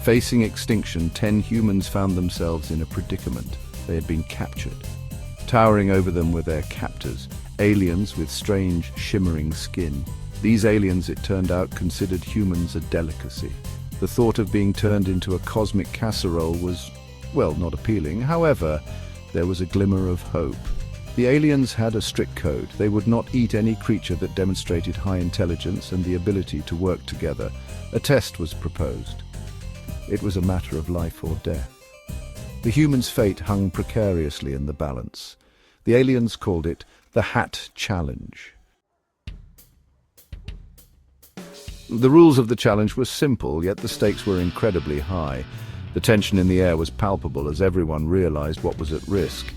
Facing extinction, 10 humans found themselves in a predicament. They had been captured. Towering over them were their captors, aliens with strange, shimmering skin. These aliens, it turned out, considered humans a delicacy. The thought of being turned into a cosmic casserole was, well, not appealing. However, there was a glimmer of hope. The aliens had a strict code. They would not eat any creature that demonstrated high intelligence and the ability to work together. A test was proposed. It was a matter of life or death. The humans' fate hung precariously in the balance. The aliens called it the Hat Challenge. The rules of the challenge were simple, yet the stakes were incredibly high. The tension in the air was palpable as everyone realized what was at risk.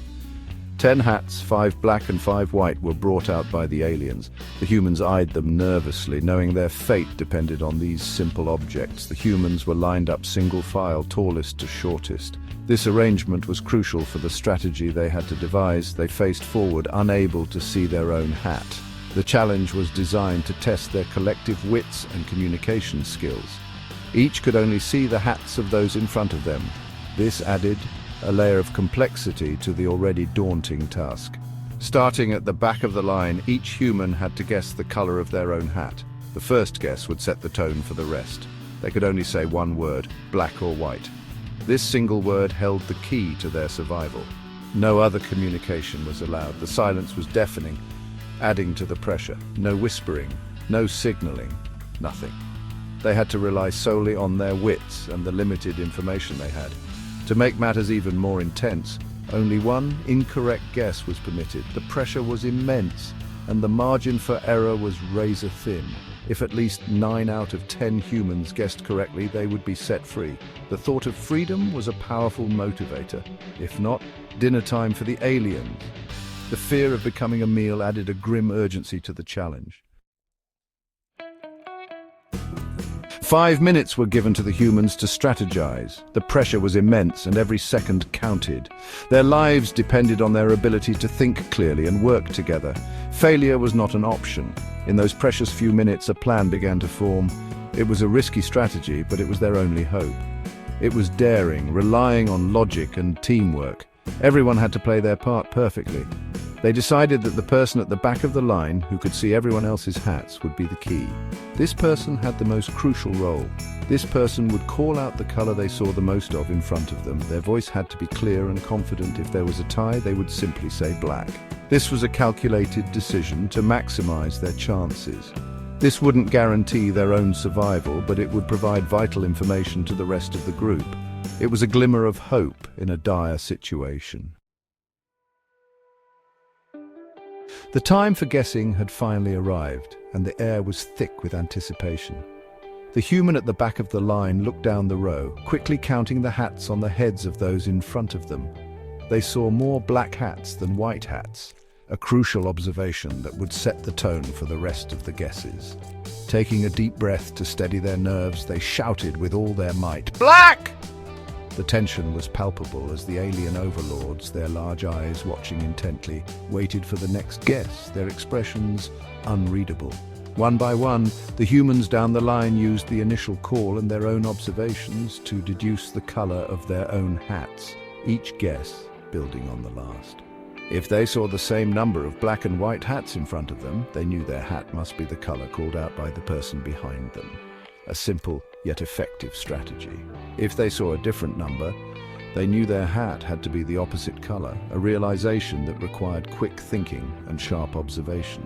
10 hats, 5 black and 5 white, were brought out by the aliens. The humans eyed them nervously, knowing their fate depended on these simple objects. The humans were lined up single file, tallest to shortest. This arrangement was crucial for the strategy they had to devise. They faced forward, unable to see their own hat. The challenge was designed to test their collective wits and communication skills. Each could only see the hats of those in front of them. This added a layer of complexity to the already daunting task. Starting at the back of the line, each human had to guess the color of their own hat. The first guess would set the tone for the rest. They could only say one word, black or white. This single word held the key to their survival. No other communication was allowed. The silence was deafening, adding to the pressure. No whispering, no signaling, nothing. They had to rely solely on their wits and the limited information they had. To make matters even more intense, only one incorrect guess was permitted. The pressure was immense, and the margin for error was razor thin. If at least 9 out of 10 humans guessed correctly, they would be set free. The thought of freedom was a powerful motivator. If not, dinner time for the aliens. The fear of becoming a meal added a grim urgency to the challenge. 5 minutes were given to the humans to strategize. The pressure was immense and every second counted. Their lives depended on their ability to think clearly and work together. Failure was not an option. In those precious few minutes, a plan began to form. It was a risky strategy, but it was their only hope. It was daring, relying on logic and teamwork. Everyone had to play their part perfectly. They decided that the person at the back of the line, who could see everyone else's hats, would be the key. This person had the most crucial role. This person would call out the color they saw the most of in front of them. Their voice had to be clear and confident. If there was a tie, they would simply say black. This was a calculated decision to maximize their chances. This wouldn't guarantee their own survival, but it would provide vital information to the rest of the group. It was a glimmer of hope in a dire situation. The time for guessing had finally arrived, and the air was thick with anticipation. The human at the back of the line looked down the row, quickly counting the hats on the heads of those in front of them. They saw more black hats than white hats, a crucial observation that would set the tone for the rest of the guesses. Taking a deep breath to steady their nerves, they shouted with all their might, "Black!" The tension was palpable as the alien overlords, their large eyes watching intently, waited for the next guess, their expressions unreadable. One by one, the humans down the line used the initial call and their own observations to deduce the color of their own hats, each guess building on the last. If they saw the same number of black and white hats in front of them, they knew their hat must be the color called out by the person behind them. A simple yet effective strategy. If they saw a different number, they knew their hat had to be the opposite color, a realization that required quick thinking and sharp observation.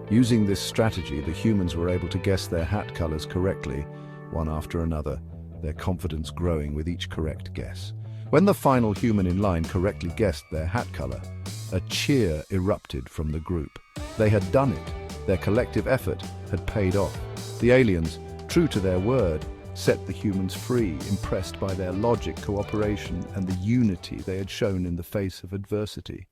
Using this strategy, the humans were able to guess their hat colors correctly, one after another, their confidence growing with each correct guess. When the final human in line correctly guessed their hat color, a cheer erupted from the group. They had done it. Their collective effort had paid off. The aliens, true to their word, set the humans free, impressed by their logic, cooperation, and the unity they had shown in the face of adversity.